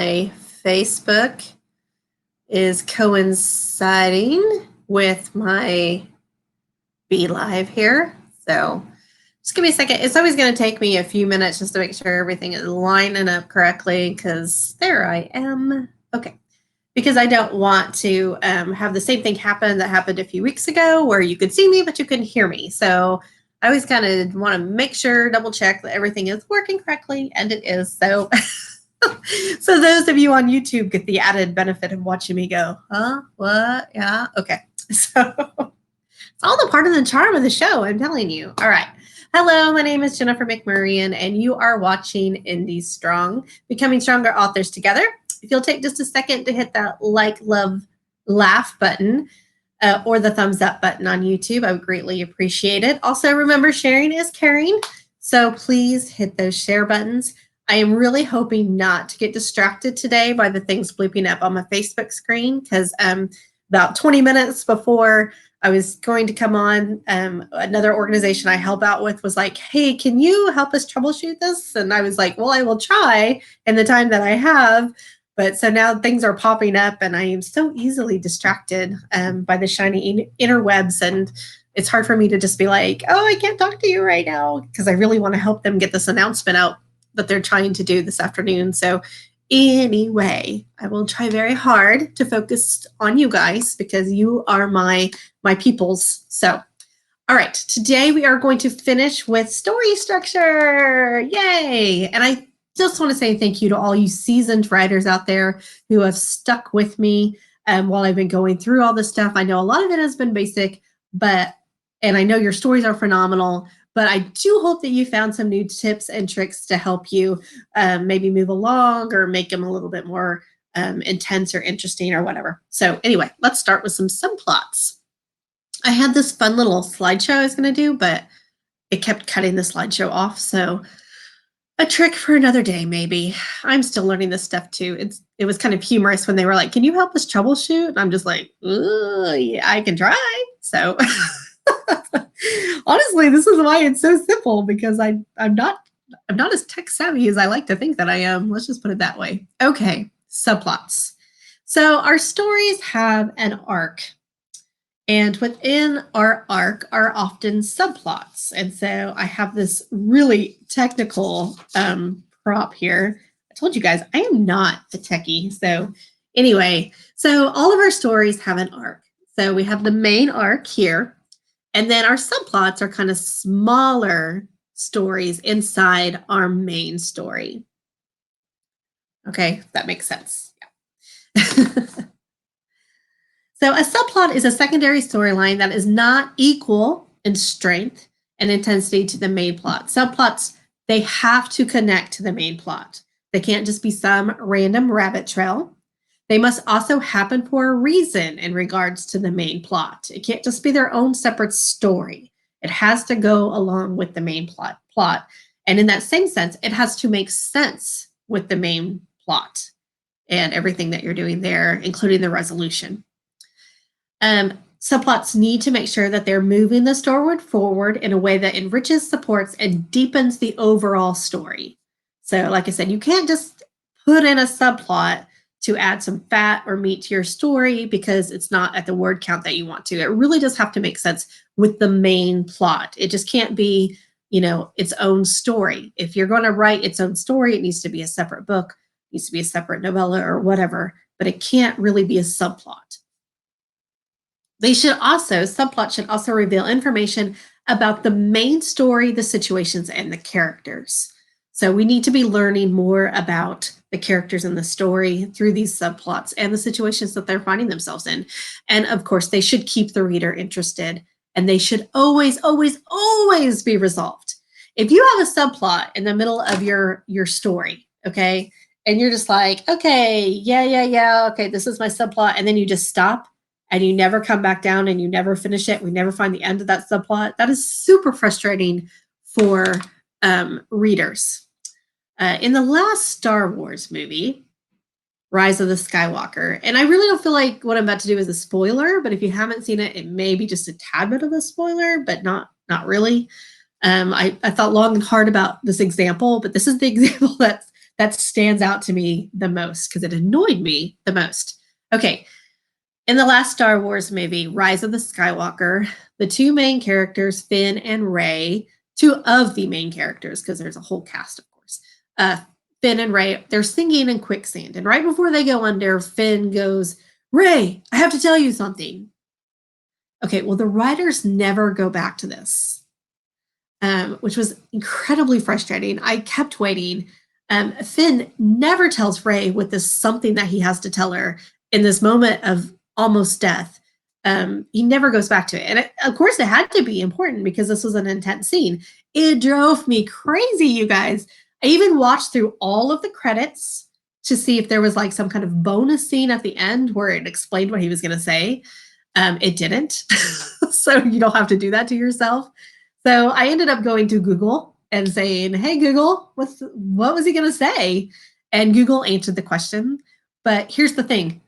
my Facebook is coinciding with my Be Live here. So just give me a second. It's always going to take me a few minutes just to make sure everything is lining up correctly because there I am. Okay. Because I don't want to have the same thing happen that happened a few weeks ago where you could see me, but you couldn't hear me. So I always kind of want to make sure, double check that everything is working correctly, and it is. So, so those of you on YouTube get the added benefit of watching me go, huh? What? Yeah. Okay. So it's all the part of the charm of the show, I'm telling you. All right. Hello, my name is Jennifer McMurrian, and you are watching Indie Strong, Becoming Stronger Authors Together. If you'll take just a second to hit that like, love, laugh button or the thumbs up button on YouTube, I would greatly appreciate it. Also, remember, sharing is caring, so please hit those share buttons. I am really hoping not to get distracted today by the things bleeping up on my Facebook screen because about 20 minutes before I was going to come on, another organization I help out with was like, hey, can you help us troubleshoot this? And I was like, well, I will try in the time that I have. But so now things are popping up and I am so easily distracted by the shiny interwebs. And it's hard for me to just be like, oh, I can't talk to you right now because I really want to help them get this announcement out that they're trying to do this afternoon. So anyway, I will try very hard to focus on you guys because you are my peoples. So, all right, today we are going to finish with story structure. Yay! And I just want to say thank you to all you seasoned writers out there who have stuck with me while I've been going through all this stuff. I know a lot of it has been basic, and I know your stories are phenomenal, but I do hope that you found some new tips and tricks to help you maybe move along or make them a little bit more intense or interesting or whatever. So anyway, let's start with some subplots. I had this fun little slideshow I was going to do, but it kept cutting the slideshow off. So a trick for another day, maybe. I'm still learning this stuff too. It was kind of humorous when they were like, can you help us troubleshoot? And I'm just like, yeah, I can try. So honestly, this is why it's so simple because I'm not as tech savvy as I like to think that I am. Let's just put it that way. Okay, subplots. So our stories have an arc. And within our arc are often subplots. And so I have this really technical prop here. I told you guys I am not a techie. So anyway, so all of our stories have an arc. So we have the main arc here. And then our subplots are kind of smaller stories inside our main story. Okay, that makes sense. Yeah. So a subplot is a secondary storyline that is not equal in strength and intensity to the main plot. Subplots, they have to connect to the main plot. They can't just be some random rabbit trail. They must also happen for a reason in regards to the main plot. It can't just be their own separate story. It has to go along with the main plot. And in that same sense, it has to make sense with the main plot and everything that you're doing there, including the resolution. Subplots need to make sure that they're moving the story forward in a way that enriches, supports, and deepens the overall story. So, like I said, you can't just put in a subplot to add some fat or meat to your story because it's not at the word count that you want to. It really does have to make sense with the main plot. It just can't be, its own story. If you're going to write its own story, it needs to be a separate book, it needs to be a separate novella or whatever, but it can't really be a subplot. Subplots should also reveal information about the main story, the situations, and the characters. So we need to be learning more about the characters in the story through these subplots and the situations that they're finding themselves in. And of course, they should keep the reader interested, and they should always, always, always be resolved. If you have a subplot in the middle of your story, okay, and you're just like, okay, yeah, okay, this is my subplot, and then you just stop, and you never come back down and you never finish it, we never find the end of that subplot, that is super frustrating for readers. In the last Star Wars movie, Rise of the Skywalker, and I really don't feel like what I'm about to do is a spoiler, but if you haven't seen it, it may be just a tad bit of a spoiler, but not really. I thought long and hard about this example, but this is the example that stands out to me the most because it annoyed me the most. Okay, in the last Star Wars movie, Rise of the Skywalker, the two main characters, Finn and Rey, two of the main characters, because there's a whole cast, of course. Finn and Rey, they're singing in quicksand. And right before they go under, Finn goes, Rey, I have to tell you something. Okay, well, the writers never go back to this, which was incredibly frustrating. I kept waiting. Finn never tells Rey what this something that he has to tell her in this moment of almost death. He never goes back to it. And of course, it had to be important because this was an intense scene. It drove me crazy, you guys. I even watched through all of the credits to see if there was like some kind of bonus scene at the end where it explained what he was going to say. It didn't. So you don't have to do that to yourself. So I ended up going to Google and saying, hey, Google, what was he going to say? And Google answered the question. But here's the thing.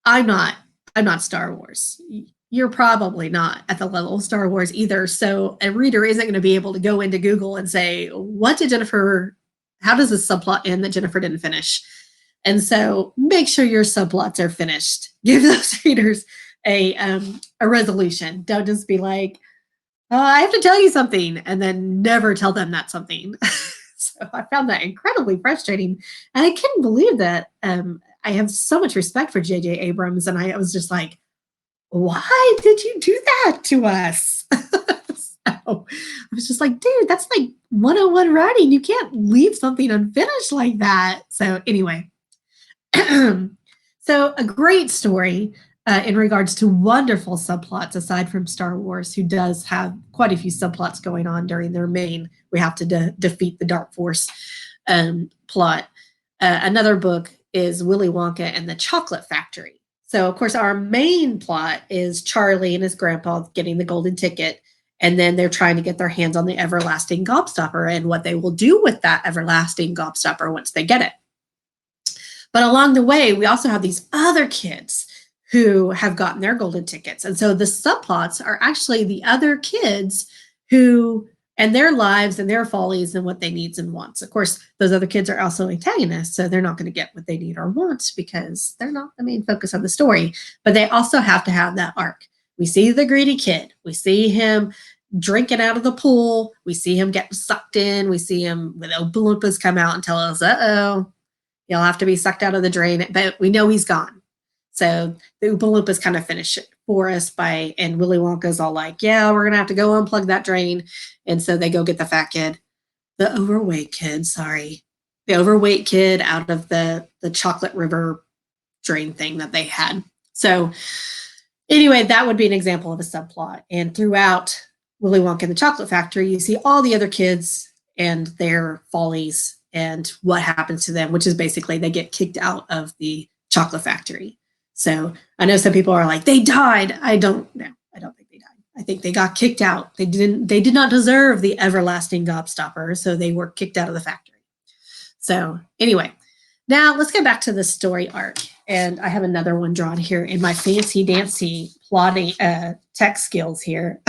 I'm not Star Wars. You're probably not at the level of Star Wars either. So a reader isn't going to be able to go into Google and say, how does this subplot end that Jennifer didn't finish? And so make sure your subplots are finished. Give those readers a resolution. Don't just be like, I have to tell you something, and then never tell them that something. So I found that incredibly frustrating. And I couldn't believe that. I have so much respect for J.J. Abrams, and I was just like, why did you do that to us? So I was just like, dude, that's like 101 writing. You can't leave something unfinished like that. So anyway, so a great story in regards to wonderful subplots, aside from Star Wars, who does have quite a few subplots going on during their main, we have to defeat the Dark Force plot. Another book is Willy Wonka and the Chocolate Factory. So, of course, our main plot is Charlie and his grandpa getting the golden ticket, and then they're trying to get their hands on the everlasting gobstopper and what they will do with that everlasting gobstopper once they get it. But along the way, we also have these other kids who have gotten their golden tickets. And so the subplots are actually the other kids who, and their lives and their follies and what they needs and wants. Of course, those other kids are also antagonists, so they're not going to get what they need or want because they're not the main focus of the story. But they also have to have that arc. We see the greedy kid. We see him drinking out of the pool. We see him getting sucked in. We see him with Oompa Loompas come out and tell us, uh-oh, he'll have to be sucked out of the drain. But we know he's gone. So the Oompa Loompas kind of finish it for us and Willy Wonka's all like, yeah, we're going to have to go unplug that drain. And so they go get the fat kid, the overweight kid out of the chocolate river drain thing that they had. So anyway, that would be an example of a subplot. And throughout Willy Wonka and the Chocolate Factory, you see all the other kids and their follies and what happens to them, which is basically they get kicked out of the chocolate factory. So I know some people are like, they died. I don't think they died. I think they got kicked out. They did not deserve the everlasting gobstopper, so they were kicked out of the factory. So anyway, now let's get back to the story arc. And I have another one drawn here in my fancy dancy plotting tech skills here.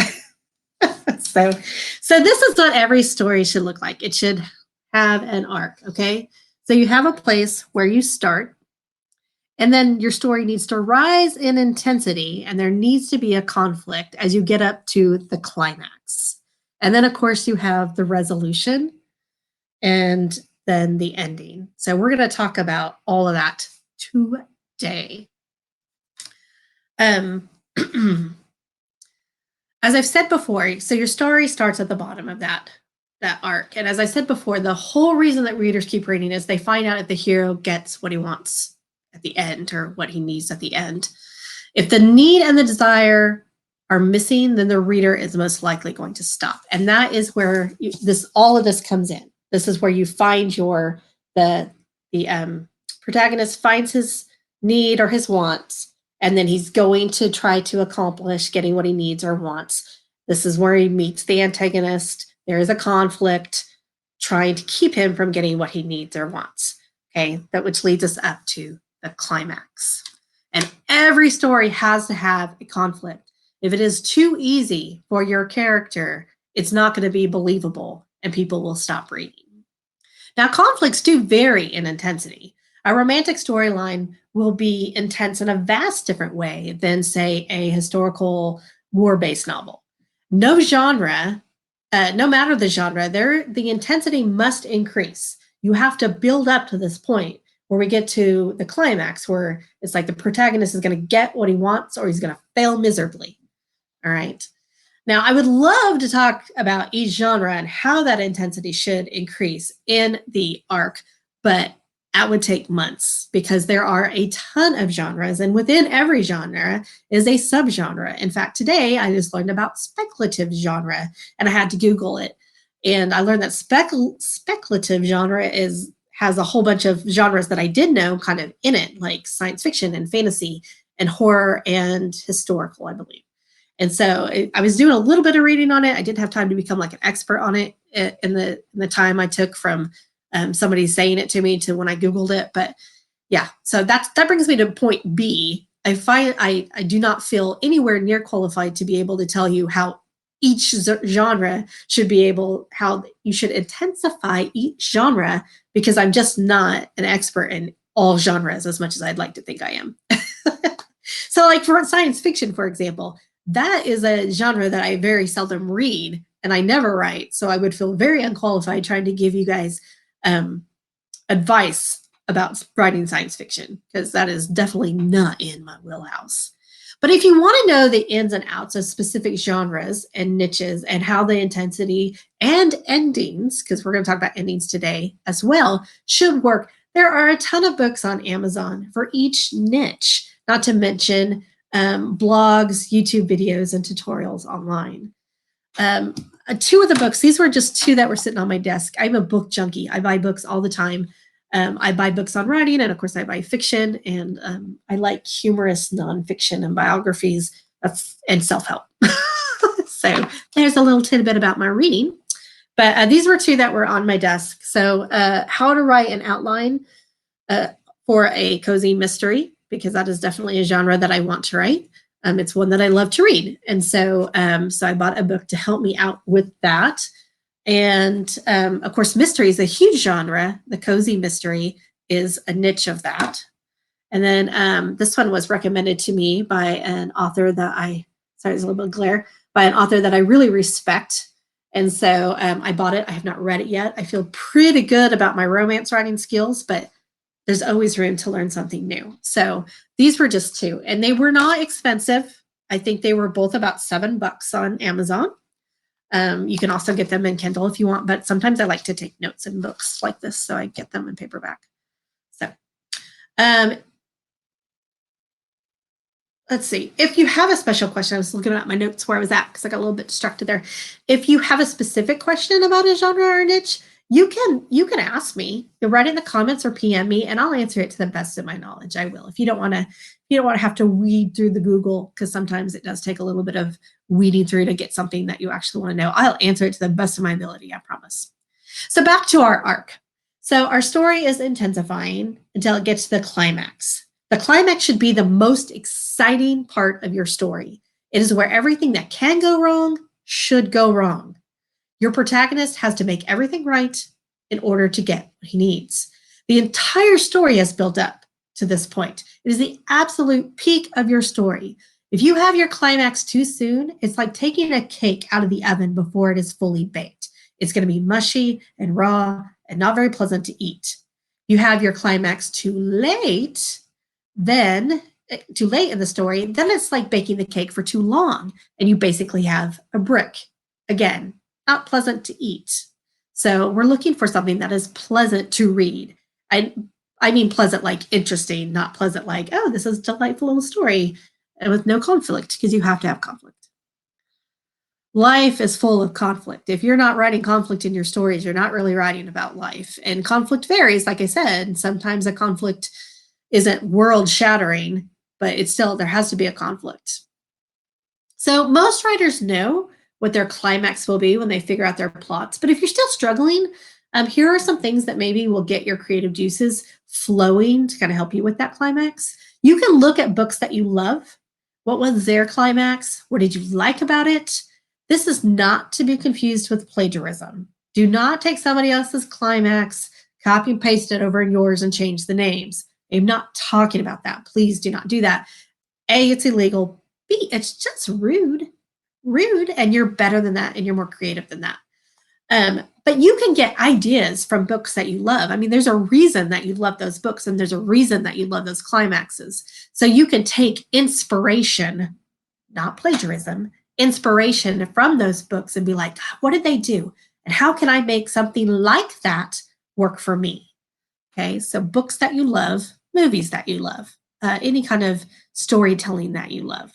So this is what every story should look like. It should have an arc, okay? So you have a place where you start, and then your story needs to rise in intensity, and there needs to be a conflict as you get up to the climax. And then, of course, you have the resolution and then the ending. So we're going to talk about all of that today. As I've said before, so your story starts at the bottom of that arc. And as I said before, the whole reason that readers keep reading is they find out if the hero gets what he wants at the end or what he needs at the end. If the need and the desire are missing, then the reader is most likely going to stop. And that is where all of this comes in. This is where you find the protagonist finds his need or his wants, and then he's going to try to accomplish getting what he needs or wants. This is where he meets the antagonist. There is a conflict trying to keep him from getting what he needs or wants. Okay, which leads us up to the climax. And every story has to have a conflict. If it is too easy for your character, it's not going to be believable and people will stop reading. Now, conflicts do vary in intensity. A romantic storyline will be intense in a vast different way than, say, a historical war based novel. No genre, no matter the genre, the intensity must increase. You have to build up to this point where we get to the climax where it's like the protagonist is going to get what he wants or he's going to fail miserably. All right. Now, I would love to talk about each genre and how that intensity should increase in the arc, but that would take months because there are a ton of genres, and within every genre is a subgenre. In fact, today I just learned about speculative genre, and I had to Google it, and I learned that speculative genre has a whole bunch of genres that I did know kind of in it, like science fiction and fantasy and horror and historical, I believe. And so I was doing a little bit of reading on it. I didn't have time to become like an expert on it in the time I took from somebody saying it to me to when I Googled it. But yeah, so that brings me to point B. I find I do not feel anywhere near qualified to be able to tell you how each genre should be how you should intensify each genre because I'm just not an expert in all genres as much as I'd like to think I am. So like for science fiction, for example, that is a genre that I very seldom read and I never write. So I would feel very unqualified trying to give you guys advice about writing science fiction because that is definitely not in my wheelhouse. But if you want to know the ins and outs of specific genres and niches and how the intensity and endings, because we're going to talk about endings today as well, should work, there are a ton of books on Amazon for each niche, not to mention blogs, YouTube videos, and tutorials online. Two of the books, these were just two that were sitting on my desk. I'm a book junkie. I buy books all the time. I buy books on writing, and of course, I buy fiction, and I like humorous nonfiction and biographies and self-help. So there's a little tidbit about my reading. But these were two that were on my desk. So how to write an outline for a cozy mystery, because that is definitely a genre that I want to write. It's one that I love to read. And so I bought a book to help me out with that. And of course, mystery is a huge genre. The cozy mystery is a niche of that. And then this one was recommended to me by an author sorry, there's a little bit of glare, by an author that I really respect. And so I bought it. I have not read it yet. I feel pretty good about my romance writing skills, but there's always room to learn something new. So these were just two, and they were not expensive. I think they were both about $7 on Amazon. You can also get them in Kindle if you want, but sometimes I like to take notes in books like this, so I get them in paperback. So let's see. If you have a special question, I was looking at my notes where I was at because I got a little bit distracted there. If you have a specific question about a genre or niche, you can ask me. You write in the comments or PM me, and I'll answer it to the best of my knowledge. I will. If you don't want to have to weed through the Google, because sometimes it does take a little bit of weeding through to get something that you actually want to know. I'll answer it to the best of my ability, I promise. So back to our arc. So our story is intensifying until it gets to the climax. The climax should be the most exciting part of your story. It is where everything that can go wrong should go wrong. Your protagonist has to make everything right in order to get what he needs. The entire story has built up to this point. It is the absolute peak of your story. If you have your climax too soon, it's like taking a cake out of the oven before it is fully baked. It's going to be mushy and raw and not very pleasant to eat. You have your climax too late in the story, then it's like baking the cake for too long, and you basically have a brick. Again, not pleasant to eat. So we're looking for something that is pleasant to read. I mean pleasant like interesting, not pleasant like, oh, this is a delightful little story and with no conflict, because you have to have conflict. Life is full of conflict. If you're not writing conflict in your stories, you're not really writing about life. And conflict varies, like I said. Sometimes a conflict isn't world shattering, but it's still, there has to be a conflict. So most writers know what their climax will be when they figure out their plots. But if you're still struggling, here are some things that maybe will get your creative juices flowing to kind of help you with that climax. You can look at books that you love. What was their climax? What did you like about it? This is not to be confused with plagiarism. Do not take somebody else's climax copy and paste it over in yours and change the names. I'm not talking about that. Please do not do that. A, it's illegal. B, it's just rude. Rude, and you're better than that, and you're more creative than that. But you can get ideas from books that you love. I mean, there's a reason that you love those books, and there's a reason that you love those climaxes. So you can take inspiration, not plagiarism, inspiration from those books and be like, what did they do? And how can I make something like that work for me? Okay, so books that you love, movies that you love, any kind of storytelling that you love.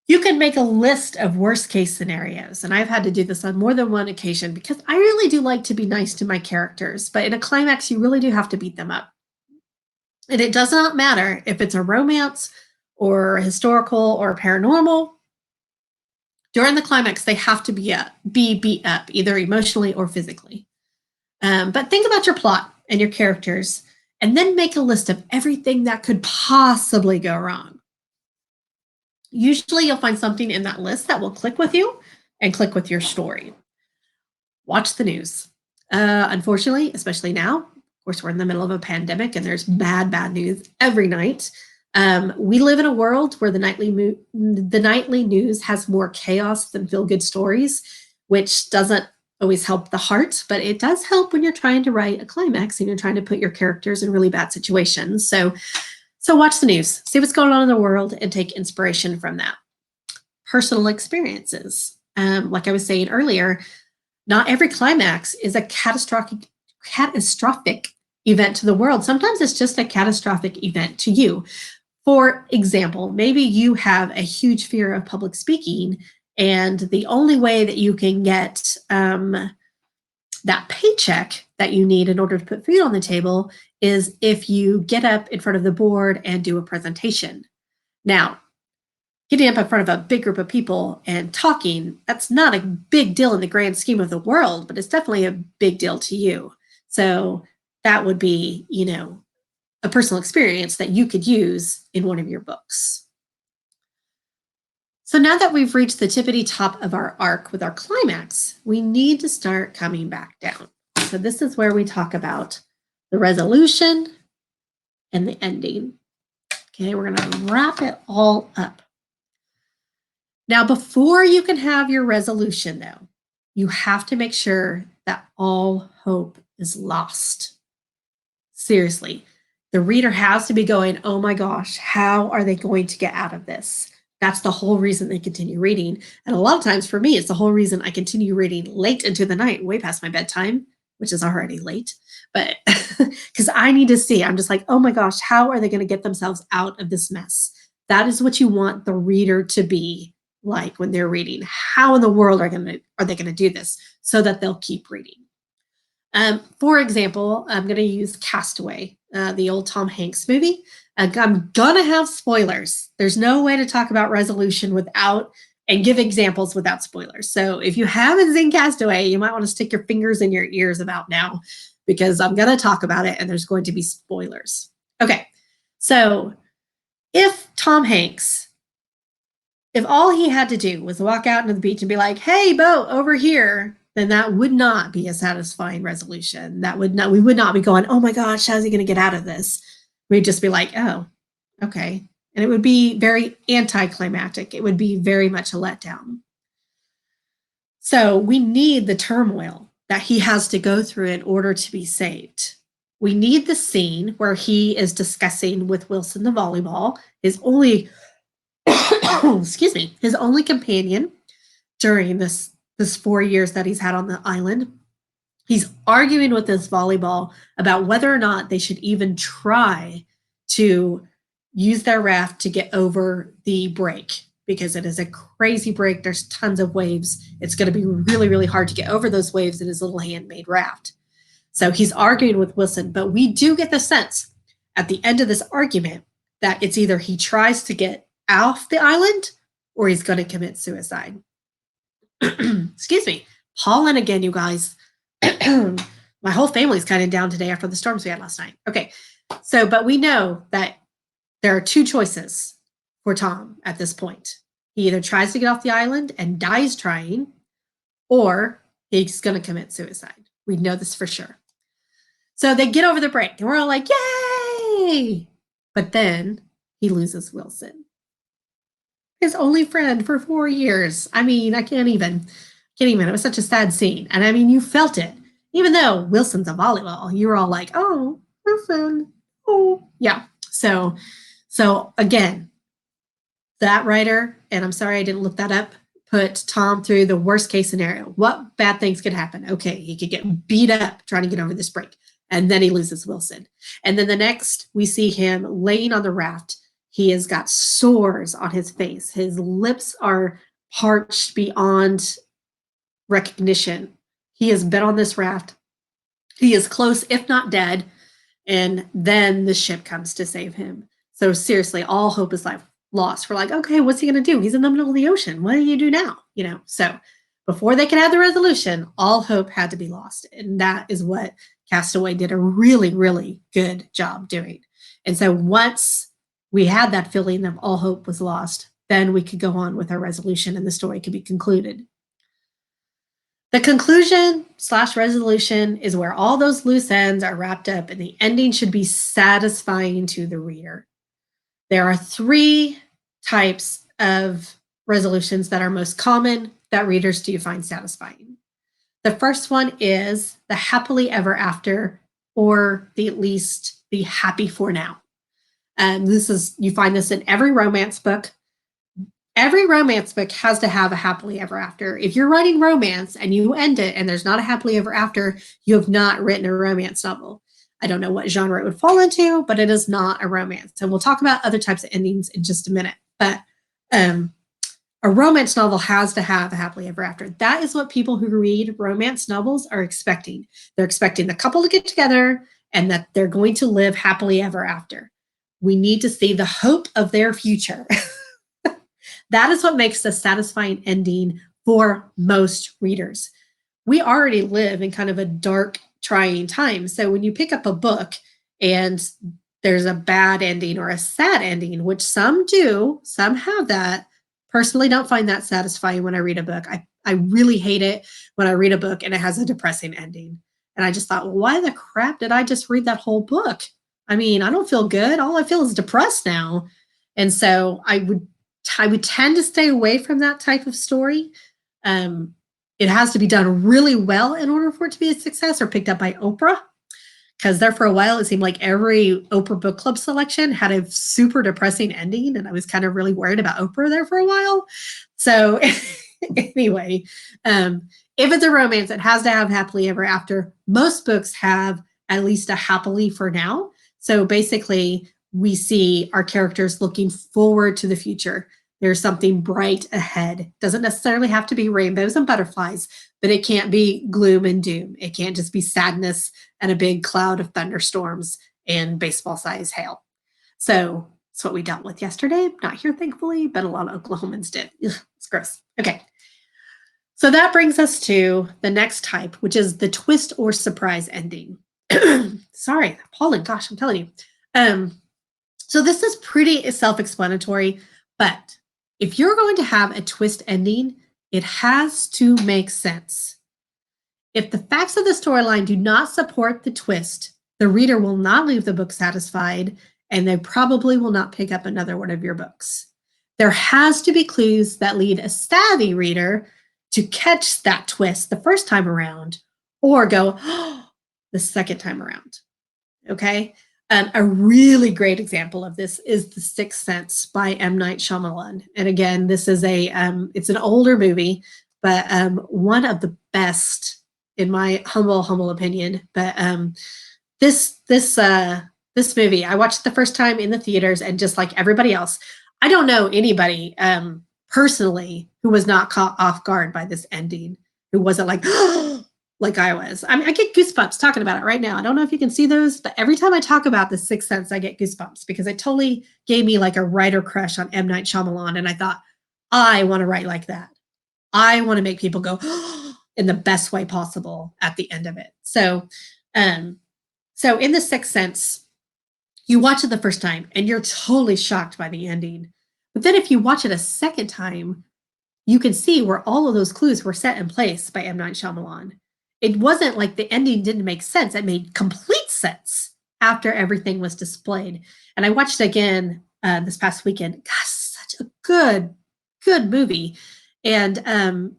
You can make a list of worst case scenarios. And I've had to do this on more than one occasion because I really do like to be nice to my characters. But in a climax, you really do have to beat them up. And it does not matter if it's a romance or a historical or paranormal. During the climax, they have to be beat up, either emotionally or physically. But think about your plot and your characters, and then make a list of everything that could possibly go wrong. Usually you'll find something in that list that will click with you and click with your story. Watch the news. Unfortunately, especially now, of course, we're in the middle of a pandemic and there's bad news every night. We live in a world where the nightly news has more chaos than feel-good stories, which doesn't always help the heart, but it does help when you're trying to write a climax and you're trying to put your characters in really bad situations. So watch the news, see what's going on in the world, and take inspiration from that. Personal experiences. Like I was saying earlier, not every climax is a catastrophic event to the world. Sometimes it's just a catastrophic event to you. For example, maybe you have a huge fear of public speaking, and the only way that you can get that paycheck that you need in order to put food on the table is if you get up in front of the board and do a presentation. Now, getting up in front of a big group of people and talking, that's not a big deal in the grand scheme of the world, but it's definitely a big deal to you. So that would be, a personal experience that you could use in one of your books. So now that we've reached the tippity top of our arc with our climax, we need to start coming back down. So this is where we talk about the resolution and the ending. Okay, we're going to wrap it all up. Now, before you can have your resolution, though, you have to make sure that all hope is lost. Seriously, the reader has to be going, oh my gosh, how are they going to get out of this? That's the whole reason they continue reading. And a lot of times for me, it's the whole reason I continue reading late into the night, way past my bedtime, which is already late. But because I need to see, I'm just like, oh my gosh, how are they going to get themselves out of this mess? That is what you want the reader to be like when they're reading. How in the world are they going to do this so that they'll keep reading? For example, I'm going to use Castaway, the old Tom Hanks movie. I'm going to have spoilers. There's no way to talk about resolution without and give examples without spoilers. So if you haven't seen Castaway, you might want to stick your fingers in your ears about now, because I'm going to talk about it and there's going to be spoilers. Okay, so if Tom Hanks, if all he had to do was walk out into the beach and be like, hey, boat, over here, then that would not be a satisfying resolution. We would not be going, oh my gosh, how's he going to get out of this? We'd just be like, oh, okay. And it would be very anticlimactic. It would be very much a letdown. So we need the turmoil that he has to go through in order to be saved. We need the scene where he is discussing with Wilson the volleyball, his only, his only companion during this 4 years that he's had on the island. He's arguing with this volleyball about whether or not they should even try to use their raft to get over the break, because it is a crazy break. There's tons of waves. It's going to be really, really hard to get over those waves in his little handmade raft. So he's arguing with Wilson, but we do get the sense at the end of this argument that it's either he tries to get off the island or he's going to commit suicide. Excuse me. Pollen again, you guys. My whole family's kind of down today after the storms we had last night. Okay. So, but we know that there are two choices for Tom at this point. He either tries to get off the island and dies trying, or he's going to commit suicide. We know this for sure. So they get over the break, and we're all like, yay! But then he loses Wilson, his only friend for 4 years. I mean, I can't even. It was such a sad scene. And I mean, you felt it. Even though Wilson's a volleyball, you were all like, oh, Wilson. Oh, yeah. So again, that writer, and I'm sorry I didn't look that up, put Tom through the worst case scenario. What bad things could happen? Okay, he could get beat up trying to get over this break, and then he loses Wilson. And then the next, we see him laying on the raft. He has got sores on his face. His lips are parched beyond recognition. He has been on this raft. He is close, if not dead. And then the ship comes to save him. So seriously, all hope is lost. We're like, okay, what's he going to do? He's in the middle of the ocean. What do you do now? So before they could have the resolution, all hope had to be lost. And that is what Castaway did a really, really good job doing. And so once we had that feeling of all hope was lost, then we could go on with our resolution and the story could be concluded. The conclusion/resolution is where all those loose ends are wrapped up, and the ending should be satisfying to the reader. There are 3 types of resolutions that are most common that readers do find satisfying. The first one is the happily ever after, or at least the happy for now. And you find this in every romance book. Every romance book has to have a happily ever after. If you're writing romance and you end it and there's not a happily ever after, you have not written a romance novel. I don't know what genre it would fall into, but it is not a romance. And we'll talk about other types of endings in just a minute. But a romance novel has to have a happily ever after. That is what people who read romance novels are expecting. They're expecting the couple to get together and that they're going to live happily ever after. We need to see the hope of their future. That is what makes a satisfying ending for most readers. We already live in kind of a dark, trying time. So when you pick up a book and there's a bad ending or a sad ending, which some do, some have that, personally don't find that satisfying when I read a book. I really hate it when I read a book and it has a depressing ending. And I just thought, well, why the crap did I just read that whole book? I mean, I don't feel good. All I feel is depressed now. And so I would tend to stay away from that type of story. It has to be done really well in order for it to be a success or picked up by Oprah. Because there for a while, it seemed like every Oprah book club selection had a super depressing ending. And I was kind of really worried about Oprah there for a while. So anyway, if it's a romance, it has to have happily ever after. Most books have at least a happily for now. So basically, we see our characters looking forward to the future. There's something bright ahead. Doesn't necessarily have to be rainbows and butterflies, but it can't be gloom and doom. It can't just be sadness and a big cloud of thunderstorms and baseball-sized hail. So that's what we dealt with yesterday. Not here, thankfully, but a lot of Oklahomans did. Ugh, it's gross. Okay. So that brings us to the next type, which is the twist or surprise ending. Sorry, pollen. Gosh, I'm telling you. So this is pretty self-explanatory, but if you're going to have a twist ending, it has to make sense. If the facts of the storyline do not support the twist, the reader will not leave the book satisfied, and they probably will not pick up another one of your books. There has to be clues that lead a savvy reader to catch that twist the first time around, or go, oh, the second time around. Okay? A really great example of this is The Sixth Sense by M. Night Shyamalan. And again, this is it's an older movie, but one of the best in my humble opinion. But this movie, I watched it the first time in the theaters, and just like everybody else, I don't know anybody personally who was not caught off guard by this ending, who wasn't like, like I was. I mean, I get goosebumps talking about it right now. I don't know if you can see those, but every time I talk about The Sixth Sense, I get goosebumps because it totally gave me like a writer crush on M. Night Shyamalan. And I thought, I want to write like that. I want to make people go in the best way possible at the end of it. So in The Sixth Sense, you watch it the first time and you're totally shocked by the ending. But then if you watch it a second time, you can see where all of those clues were set in place by M. Night Shyamalan. it wasn't like the ending didn't make sense. It made complete sense after everything was displayed. And I watched it again this past weekend. Gosh, such a good movie, and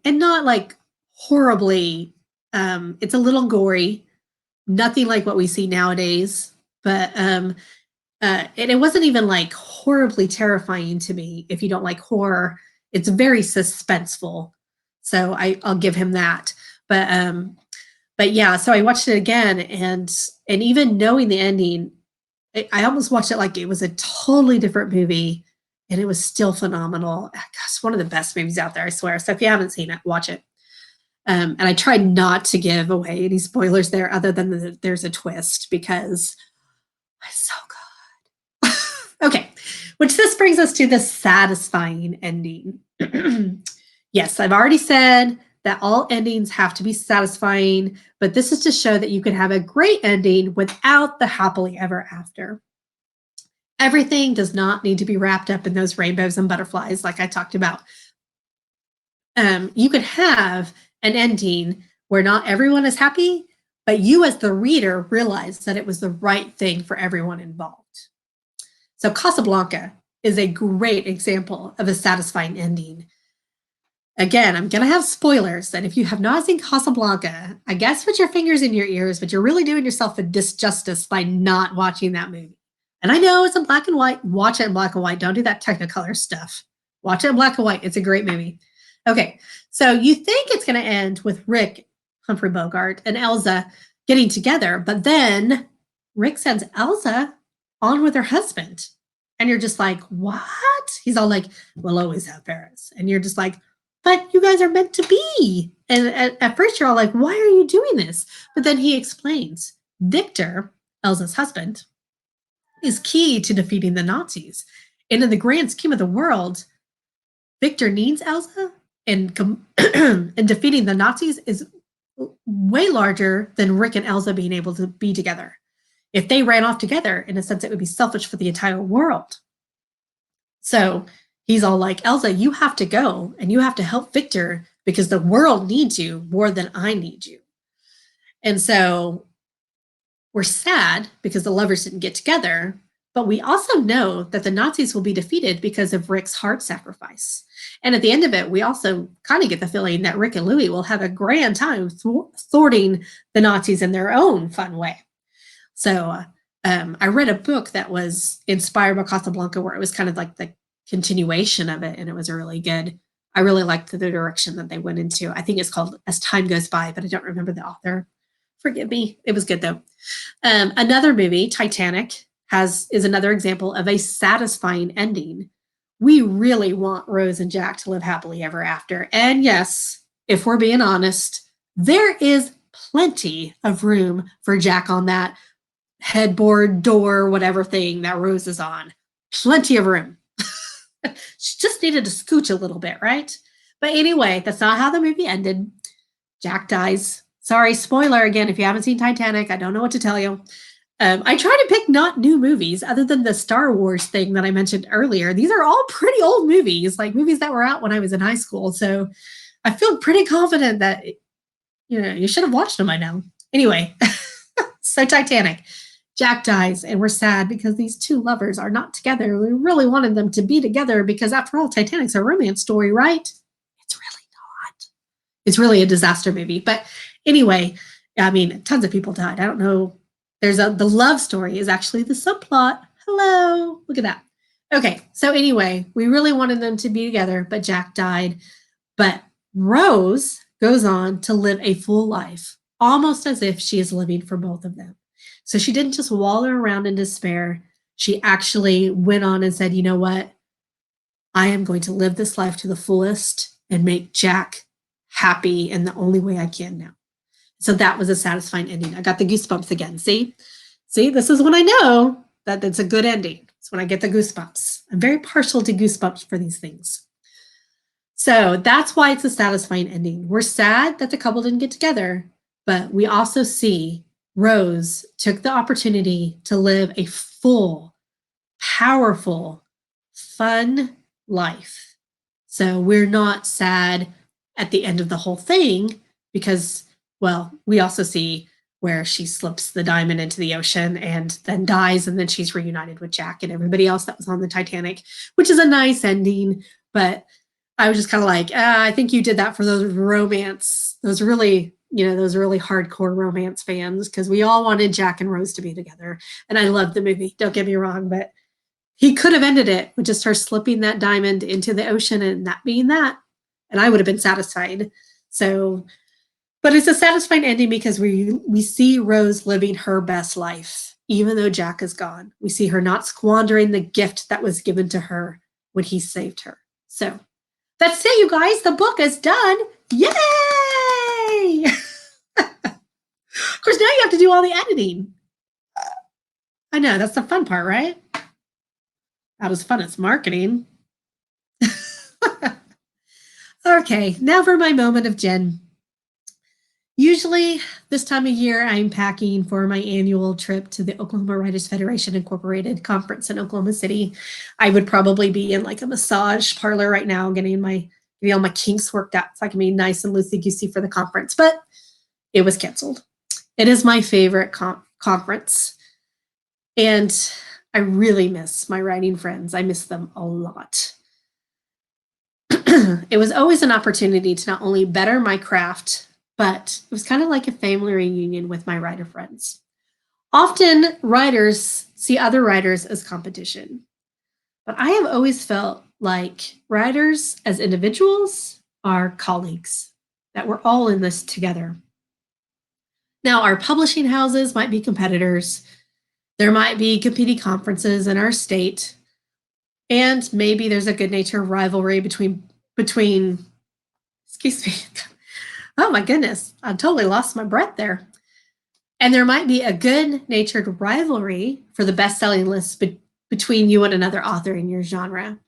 not like horribly. It's a little gory, nothing like what we see nowadays, but and it wasn't even like horribly terrifying to me. If you don't like horror, it's very suspenseful, so I'll give him that. But yeah, so I watched it again, and even knowing the ending, I almost watched it like it was a totally different movie, and it was still phenomenal. Gosh, one of the best movies out there, I swear. So if you haven't seen it, watch it. And I tried not to give away any spoilers there, other than there's a twist, because it's so good. Okay, which this brings us to the satisfying ending. Yes, I've already said that all endings have to be satisfying, but this is to show that you can have a great ending without the happily ever after. Everything does not need to be wrapped up in those rainbows and butterflies, like I talked about. You could have an ending where not everyone is happy, but you, as the reader, realize that it was the right thing for everyone involved. So, Casablanca is a great example of a satisfying ending. Again, I'm going to have spoilers, and if you have not seen Casablanca, I guess put your fingers in your ears, but you're really doing yourself a disjustice by not watching that movie. And I know it's in black and white. Watch it in black and white. Don't do that Technicolor stuff. Watch it in black and white. It's a great movie. Okay, so you think it's going to end with Rick, Humphrey Bogart, and Elsa getting together, but then Rick sends Elsa on with her husband. And you're just like, what? He's all like, we'll always have Paris. And you're just like, but you guys are meant to be. And at first you're all like, why are you doing this? But then he explains Victor, Elsa's husband, is key to defeating the Nazis. And in the grand scheme of the world, Victor needs Elsa, and and defeating the Nazis is way larger than Rick and Elsa being able to be together. If they ran off together, in a sense, it would be selfish for the entire world. So he's all like, Elsa, you have to go and you have to help Victor because the world needs you more than I need you. And so we're sad because the lovers didn't get together, but we also know that the Nazis will be defeated because of Rick's heart sacrifice. And at the end of it, we also kind of get the feeling that Rick and Louis will have a grand time thwarting the Nazis in their own fun way. So I read a book that was inspired by Casablanca, where it was kind of like the continuation of it, and it was really good. I really liked the direction that they went into. I think it's called As Time Goes By, but I don't remember the author. Forgive me. It was good though. Another movie, Titanic, is another example of a satisfying ending. We really want Rose and Jack to live happily ever after. And yes, if we're being honest, there is plenty of room for Jack on that headboard, door, whatever thing that Rose is on. Plenty of room. She just needed to scooch a little bit, right? But anyway, that's not how the movie ended. Jack dies. Sorry, spoiler again. If you haven't seen Titanic, I don't know what to tell you. I try to pick not new movies other than the Star Wars thing that I mentioned earlier. These are all pretty old movies, like movies that were out when I was in high school. So I feel pretty confident that, you should have watched them by now. Anyway, so Titanic. Jack dies, and we're sad because these two lovers are not together. We really wanted them to be together because, after all, Titanic's a romance story, right? It's really not. It's really a disaster movie. But anyway, I mean, tons of people died. I don't know. The love story is actually the subplot. Hello, look at that. Okay, so anyway, we really wanted them to be together, but Jack died. But Rose goes on to live a full life, almost as if she is living for both of them. So she didn't just wallow around in despair. She actually went on and said, you know what? I am going to live this life to the fullest and make Jack happy in the only way I can now. So that was a satisfying ending. I got the goosebumps again. See, this is when I know that it's a good ending. It's when I get the goosebumps. I'm very partial to goosebumps for these things. So that's why it's a satisfying ending. We're sad that the couple didn't get together, but we also see Rose took the opportunity to live a full, powerful, fun life. So we're not sad at the end of the whole thing because Well, we also see where she slips the diamond into the ocean and then dies, and then she's reunited with Jack and everybody else that was on the Titanic, which is a nice ending. But I was just kind of like, I think you did that for those romance, those really, those really hardcore romance fans, because we all wanted Jack and Rose to be together. And I loved the movie, don't get me wrong, but he could have ended it with just her slipping that diamond into the ocean and that being that. And I would have been satisfied. So, but it's a satisfying ending because we see Rose living her best life, even though Jack is gone. We see her not squandering the gift that was given to her when he saved her. So that's it, you guys. The book is done. Yay! Of course, now you have to do all the editing. I know, that's the fun part, right? Not as fun as marketing. Okay, now for my moment of Jen. Usually, this time of year, I'm packing for my annual trip to the Oklahoma Writers Federation Incorporated conference in Oklahoma City. I would probably be in like a massage parlor right now, getting all my kinks worked out so I can be nice and loosey-goosey for the conference, but it was canceled. It is my favorite conference, and I really miss my writing friends. I miss them a lot. It was always an opportunity to not only better my craft, but it was kind of like a family reunion with my writer friends. Often, writers see other writers as competition, but I have always felt like writers as individuals are colleagues, that we're all in this together. Now, our publishing houses might be competitors. There might be competing conferences in our state, and maybe there's a good natured rivalry between excuse me. Oh my goodness, I totally lost my breath there. And there might be a good natured rivalry for the best-selling list between you and another author in your genre.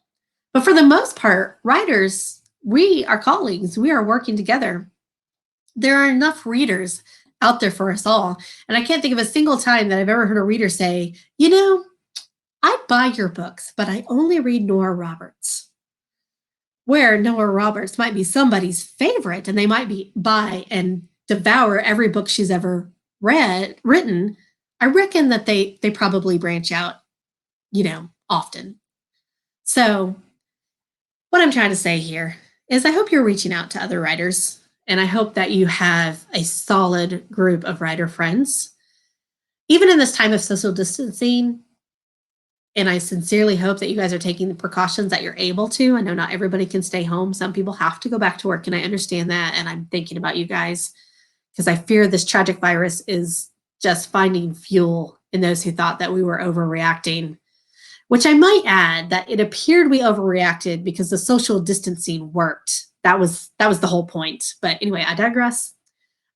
But for the most part, writers, we are colleagues, we are working together. There are enough readers out there for us all. And I can't think of a single time that I've ever heard a reader say, I'd buy your books, but I only read Nora Roberts. Where Nora Roberts might be somebody's favorite and they might buy and devour every book she's ever written, I reckon that they probably branch out, often. So what I'm trying to say here is I hope you're reaching out to other writers, and I hope that you have a solid group of writer friends. Even in this time of social distancing, and I sincerely hope that you guys are taking the precautions that you're able to. I know not everybody can stay home. Some people have to go back to work, and I understand that. And I'm thinking about you guys because I fear this tragic virus is just finding fuel in those who thought that we were overreacting, which I might add that it appeared we overreacted because the social distancing worked. That was the whole point. But anyway, I digress.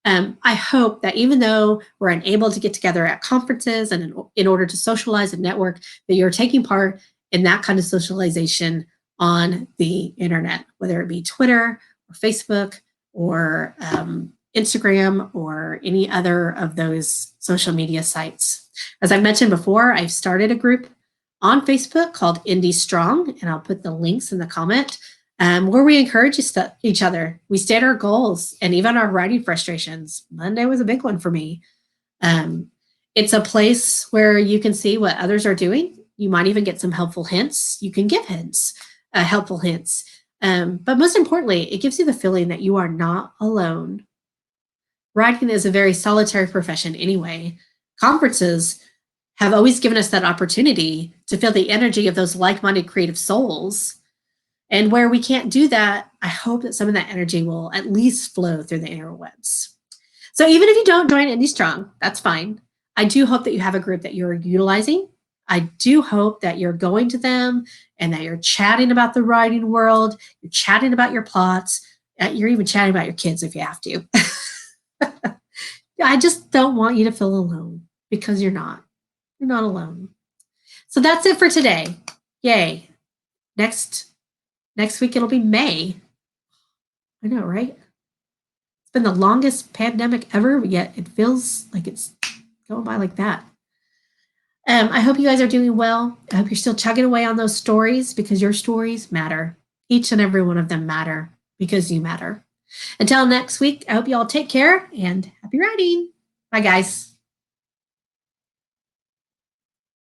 I hope that even though we're unable to get together at conferences and in order to socialize and network, that you're taking part in that kind of socialization on the internet, whether it be Twitter or Facebook or Instagram or any other of those social media sites. As I mentioned before, I've started a group on Facebook called Indie Strong, and I'll put the links in the comment. Where we encourage each other. We state our goals and even our writing frustrations. Monday was a big one for me. It's a place where you can see what others are doing. You might even get some helpful hints. You can give hints, helpful hints. But most importantly, it gives you the feeling that you are not alone. Writing is a very solitary profession anyway. Conferences have always given us that opportunity to feel the energy of those like-minded creative souls. And where we can't do that, I hope that some of that energy will at least flow through the interwebs. So even if you don't join Indie Strong, that's fine. I do hope that you have a group that you're utilizing. I do hope that you're going to them and that you're chatting about the writing world, you're chatting about your plots, you're even chatting about your kids if you have to. I just don't want you to feel alone because you're not. You're not alone. So that's it for today. Yay. Next week it'll be May. I know, right? It's been the longest pandemic ever, yet it feels like it's going by like that. I hope you guys are doing well. I hope you're still chugging away on those stories because your stories matter. Each and every one of them matter because you matter. Until next week, I hope you all take care and happy writing. Bye, guys.